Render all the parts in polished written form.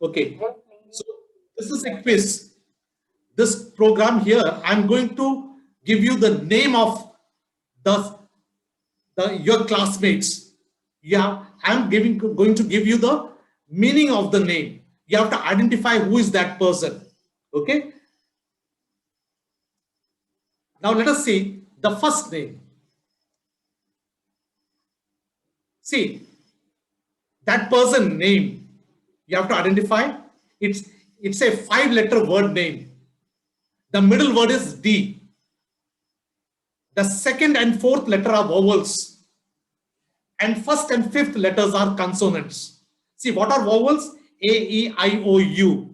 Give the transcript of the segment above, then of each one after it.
Okay. So this is a quiz. This program here, I'm going to give you the name of the your classmates. Yeah, I'm going to give you the meaning of the name. You have to identify who is that person. Okay. Now let us see the first name. See that person name. You have to identify. It's a 5-letter word name. The middle word is D. The second and fourth letter are vowels. And first and fifth letters are consonants. See, what are vowels? A, E, I, O, U.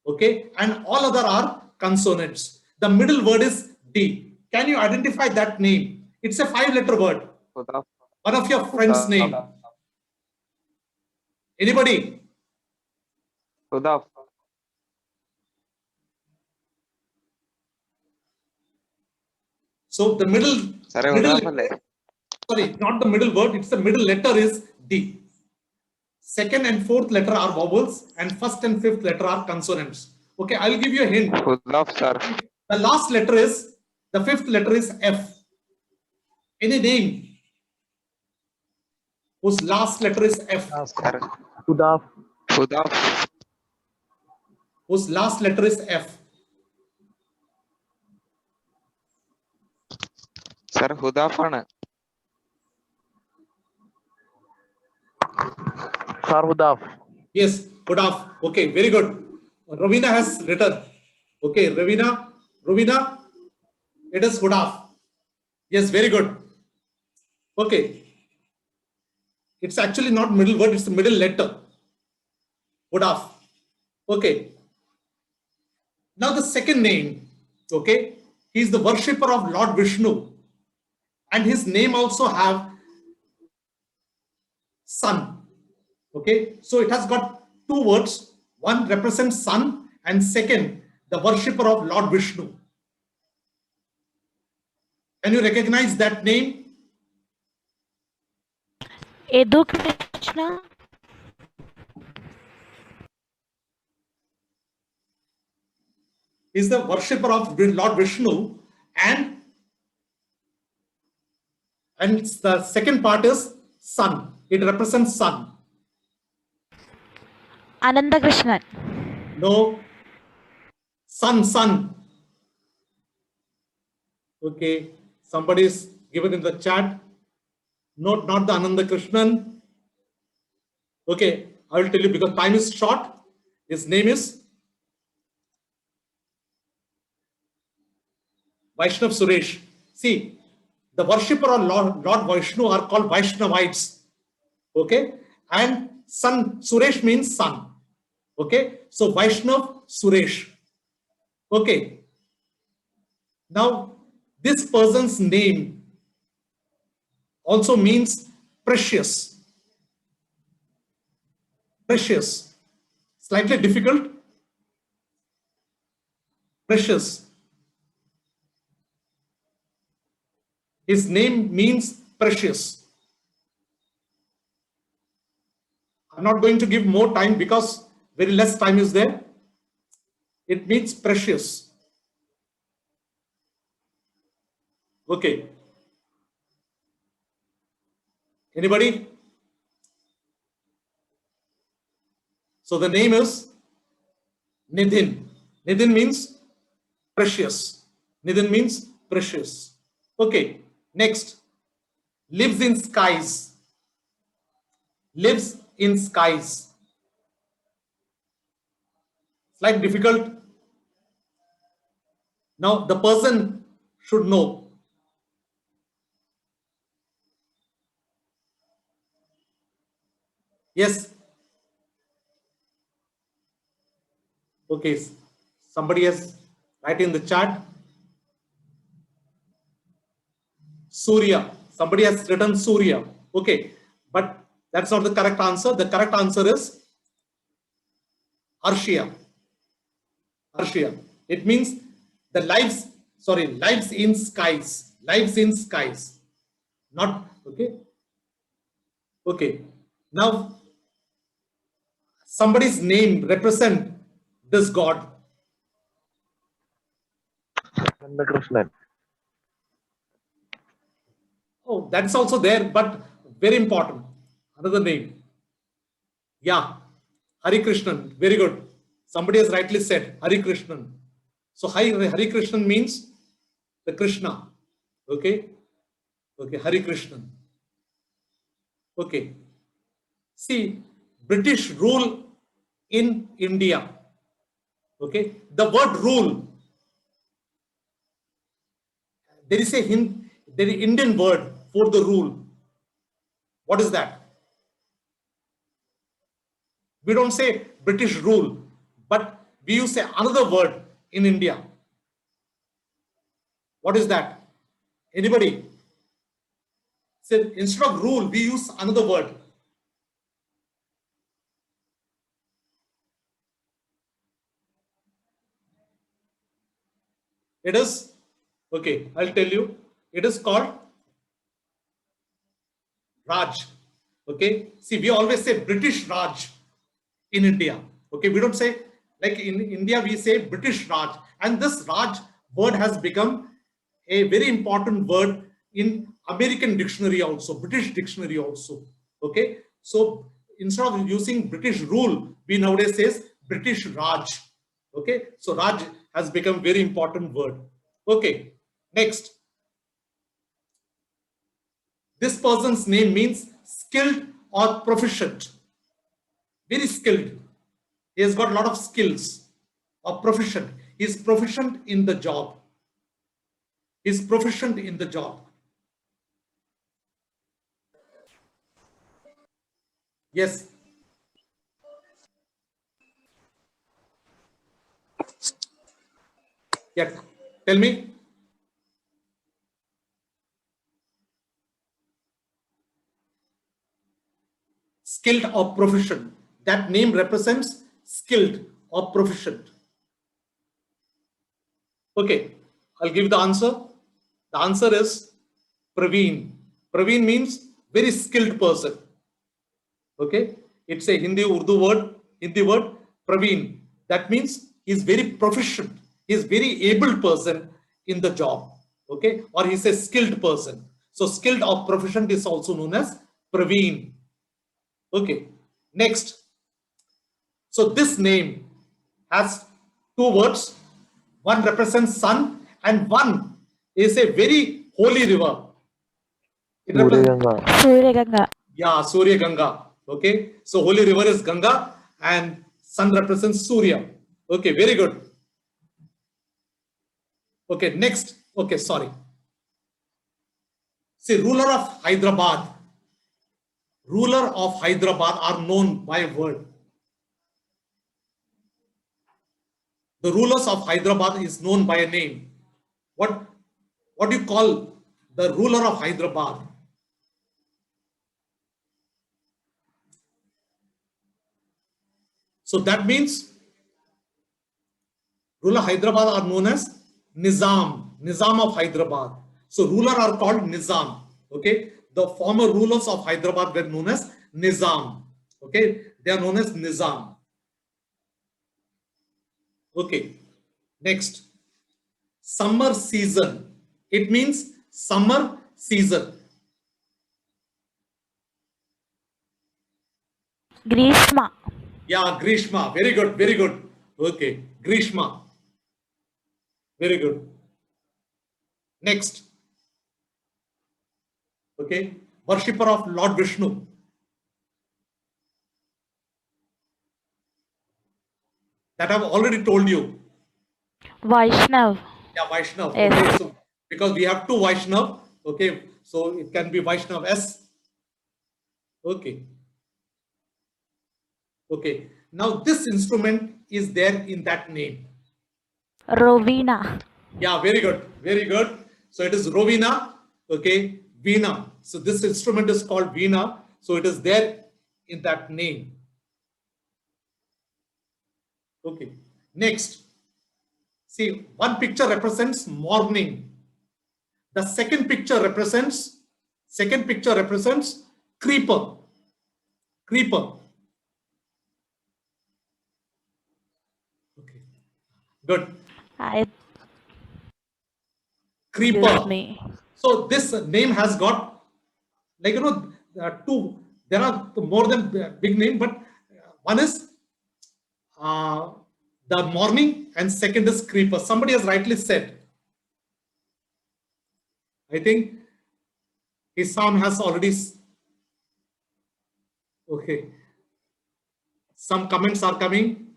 Okay, and all other are consonants. The middle word is D. Can you identify that name? It's a 5-letter word. Hudaf. One of your friends' name. Anybody? Hudaf. So the middle sorry, not the middle word, it's the middle letter is D. Second and fourth letter are vowels, and first and fifth letter are consonants. Okay, I'll give you a hint. Hudaf, sir. The last letter is, the fifth letter is F. Any name whose last letter is F? Sir. Hudaf. Hudaf. Whose last letter is F? Sir, Hudaf ആണ്. Sir, Hudaf. Yes, Hudaf. Okay, very good. Ravina has written. Okay, Ravina, it is Hudaf. Yes, very good. Okay. It's actually not middle word, it's the middle letter. Hudaf. Okay. Now the second name, okay, he is the worshipper of Lord Vishnu, and his name also have sun. Okay, so it has got two words. One represents sun, and second, the worshipper of Lord Vishnu. Can you recognize that name? Edu Krishna. Is the worshipper of Lord Vishnu, and the second part is sun. It represents sun. Ananda Krishnan. No. Sun. Okay. Somebody is given in the chat. Not the Ananda Krishnan. Okay. I will tell you because time is short. His name is Vaishnav Suresh. See, the worshipper of Lord Vishnu are called Vaishnavites. Okay. And sun, Suresh means sun. Okay. So Vaishnav Suresh. Okay. Now, this person's name also means precious. Precious. Slightly difficult. Precious. His name means precious. I'm not going to give more time because very less time is there. It means precious. Okay. Anybody? So the name is Nidhin. Nidhin means precious. Nidhin means precious. Okay. Next. Lives in skies. Lives in skies. Slight difficult. Now the person should know. Yes. Okay. Somebody has written in the chat. Surya. Somebody has written Surya. Okay. But that's not the correct answer. The correct answer is Arshia. Arshia. It means the lives in skies. Lives in skies. Not, okay. Okay. Now, somebody's name represent this god? Nandakrishnan. Oh, that's also there, but very important. Another name. Yeah, Hari Krishnan. Very good. Somebody has rightly said Hari Krishnan. So Hari Krishnan means the Krishna. Okay. Okay, Hari Krishnan. Okay. See, British rule in India. Okay. The word rule, there is a hint, there is Indian word for the rule. What is that? We don't say British rule, but we use another word in India. What is that? Anybody? So instead of rule, we use another word. It is, okay, I'll tell you. It is called Raj. Okay. See, we always say British Raj in India. Okay. We don't say, like in India, we say British Raj. And this Raj word has become a very important word in American dictionary also, British dictionary also. Okay. So instead of using British rule, we nowadays says British Raj. Okay. So Raj has become very important word. Okay. Next. This person's name means skilled or proficient. Very skilled. He has got a lot of skills or proficient. He is proficient in the job. He is proficient in the job. Yes. Yeah. Tell me. Skilled or proficient. That name represents skilled or proficient. Okay, I'll give the answer. The answer is Praveen. Praveen means very skilled person. Okay, it's a Hindi word, Praveen. That means he's very proficient. He's very able person in the job. Okay, or he's a skilled person. So skilled or proficient is also known as Praveen. Okay, next. So this name has two words. One represents sun and one is a very holy river. It represents, Suryaganga. Suryaganga. yeah, Surya Ganga. Okay, so holy river is Ganga and sun represents Surya. Okay, very good. Okay, next. Okay, sorry. See, ruler of Hyderabad are known by a word. The rulers of Hyderabad is known by a name. What do you call the ruler of Hyderabad? So that means ruler Hyderabad are known as Nizam of Hyderabad. So ruler are called Nizam. Okay, the former rulers of Hyderabad were known as Nizam. Okay, they are known as Nizam. Okay, next, summer season. It means summer season. Grishma. Yeah, Grishma. Very good, very good. Okay, Grishma. Very good. Next. Okay, worshipper of Lord Vishnu. That I've already told you. Vaishnav. Yeah, Vaishnav. Yes. Okay, so because we have two Vaishnav. Okay, so it can be Vaishnav S. Okay. Okay. Now this instrument is there in that name. Rovina. Yeah, very good. Very good. So it is Rovina. Okay. Veena. So this instrument is called Veena. So it is there in that name. Okay. Next. See, one picture represents morning. The second picture represents creeper. Creeper. Okay. Good. I Creeper. Excuse me. So this name has got, like, two. There are more than big name, but one is uh, the morning, and second is creeper. Somebody has rightly said. I think his sound has already. Okay. Some comments are coming.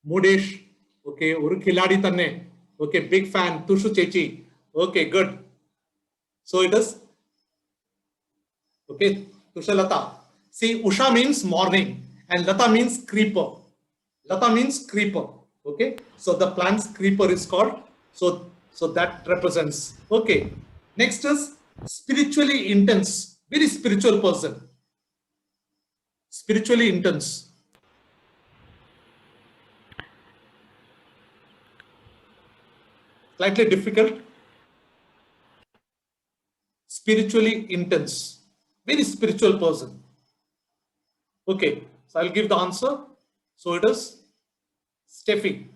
Mudesh. Okay. Uru khiladi tanne. Okay. Big fan. Tushu Chechi. Okay. Good. So it is. Okay. Tusha Lata. See, Usha means morning and Lata means creeper. Lata means creeper. Okay. So the plant's creeper is called. So that represents. Okay. Next is spiritually intense. Very spiritual person. Spiritually intense. Slightly difficult. Spiritually intense. Very spiritual person. Okay. So I'll give the answer. So it is Steffi.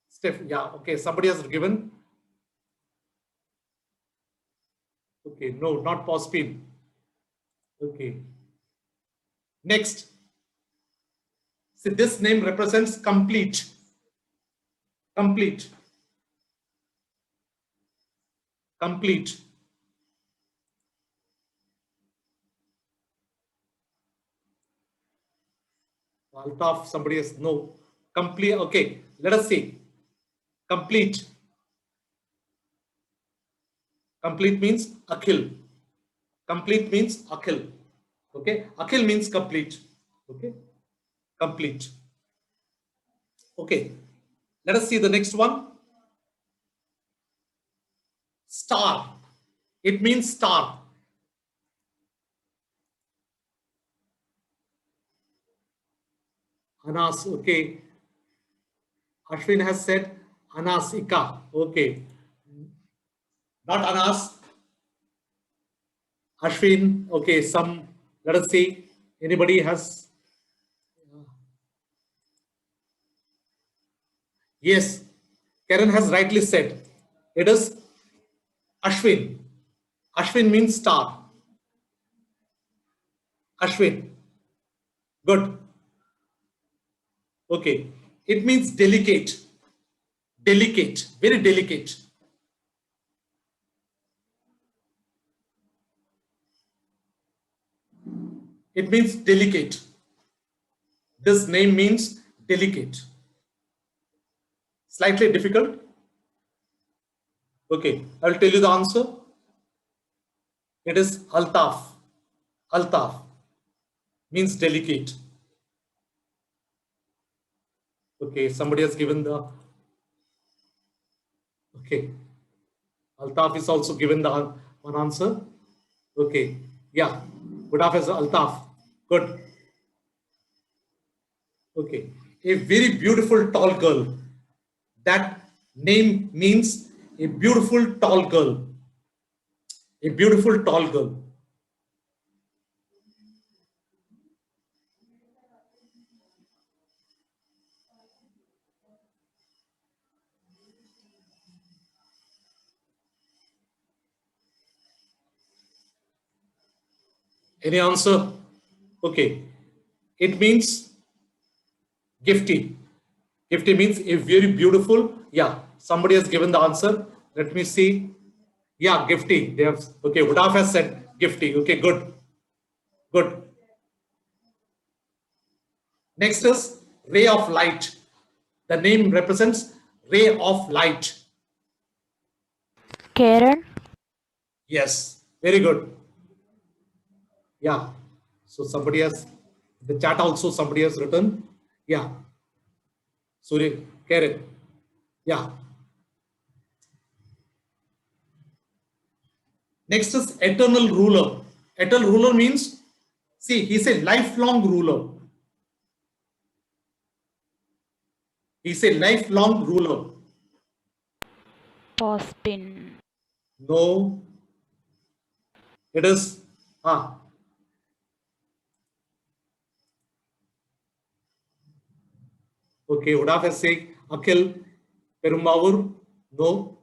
Steph, yeah, okay. Somebody has given. Okay, no, not Pospin. Okay. Next. See, this name represents complete. Complete. Complete. Altaf, somebody has no. Complete. Okay, let us see. Complete. Complete means Akhil. Complete means Akhil. Okay, Akhil means complete. Okay, complete. Okay, let us see the next one. Star. It means star. Anas, okay. Ashwin has said Anasika. Okay. Not Anas. Ashwin. Okay. Let us see. Anybody has? Yes. Karen has rightly said. It is Ashwin. Ashwin means star. Ashwin. Good. Okay. It means delicate. Delicate. Very delicate. It means delicate. This name means delicate. Slightly difficult. Okay. I'll tell you the answer. It is Altaf. Altaf means delicate. Okay, somebody has given the. Okay. Altaf is also given the one answer. Okay. Yeah. Good afternoon, Altaf. Good. Okay. A very beautiful tall girl. That name means a beautiful tall girl. A beautiful tall girl. Any answer? Okay. It means gifty. Gifty means a very beautiful. Yeah. Somebody has given the answer. Let me see. Yeah, gifty. They have. Okay. Udaf has said gifty. Okay. Good. Good. Next is ray of light. The name represents ray of light. Karen. Yes, very good. Yeah. So somebody has, the chat also somebody has written. Yeah. Surya, Karen. Yeah. Next is eternal ruler. Eternal ruler means, see, he's a lifelong ruler. He's a lifelong ruler. Pospin. No, it is, ah, Okay, Udaf has said Akhil, Perumbavoor, no.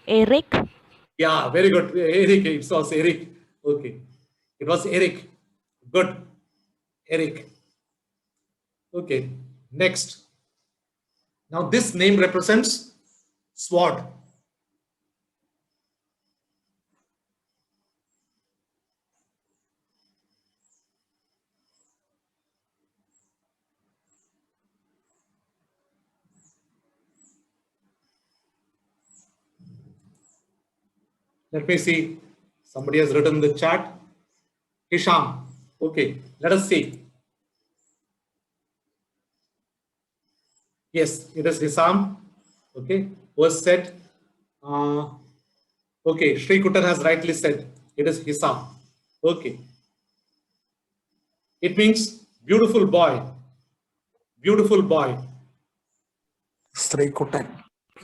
Eric. Yeah, very good. Eric, it was Eric. Okay, it was Eric. Good, Eric. Okay, next. Now this name represents sword. Let me see. Somebody has written in the chat. Hisham. Okay, let us see. Yes, it is Hisham. Okay, was said. Okay, Sri Kutan has rightly said it is Hisham. Okay, it means beautiful boy. Beautiful boy. Sri Kutan.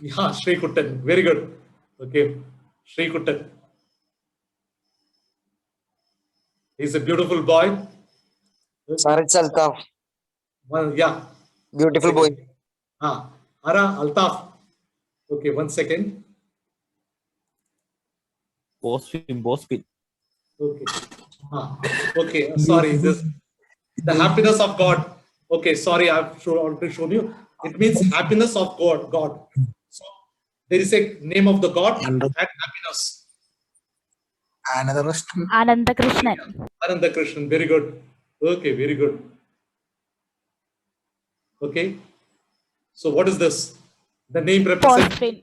Yeah, Sri Kutan. Very good. Okay, Sri Kutan. He's a beautiful boy. Sir, it's Altaf. Well, yeah. Beautiful boy. Ara Altaf. Okay, 1 second. Bospin. Okay. Okay, sorry. This the happiness of God. Okay, sorry, I've already shown you. It means happiness of God. God. So there is a name of the God and happiness. Another rest. Anandakrishnan. Ananda Krishnan. Very good. Okay, very good. Okay. So what is this? The name represents Pospin.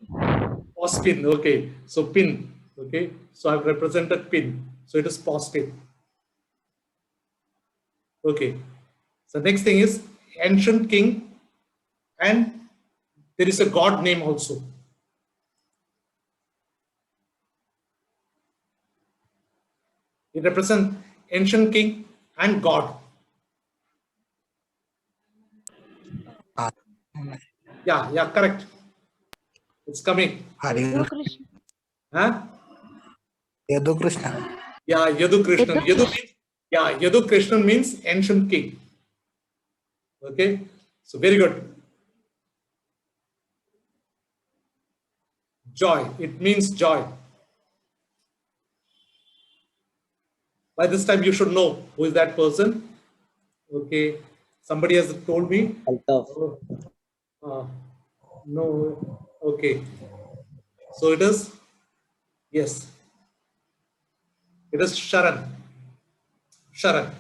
Pospin. Okay. So pin. Okay. So I've represented pin. So it is Pospin. Okay. So next thing is ancient king, and there is a god name also. It represents ancient king and god. Yeah, correct. It's coming. Hare Krishna. Huh? Yadu Krishna. Yeah, Yadu Krishnan. Yadu Krishnan means ancient king. Okay. So very good. Joy. It means joy. By this time, you should know who is that person. Okay. Somebody has told me. Altaf. No. Okay. So it is. Yes. It is Sharan. Sharan.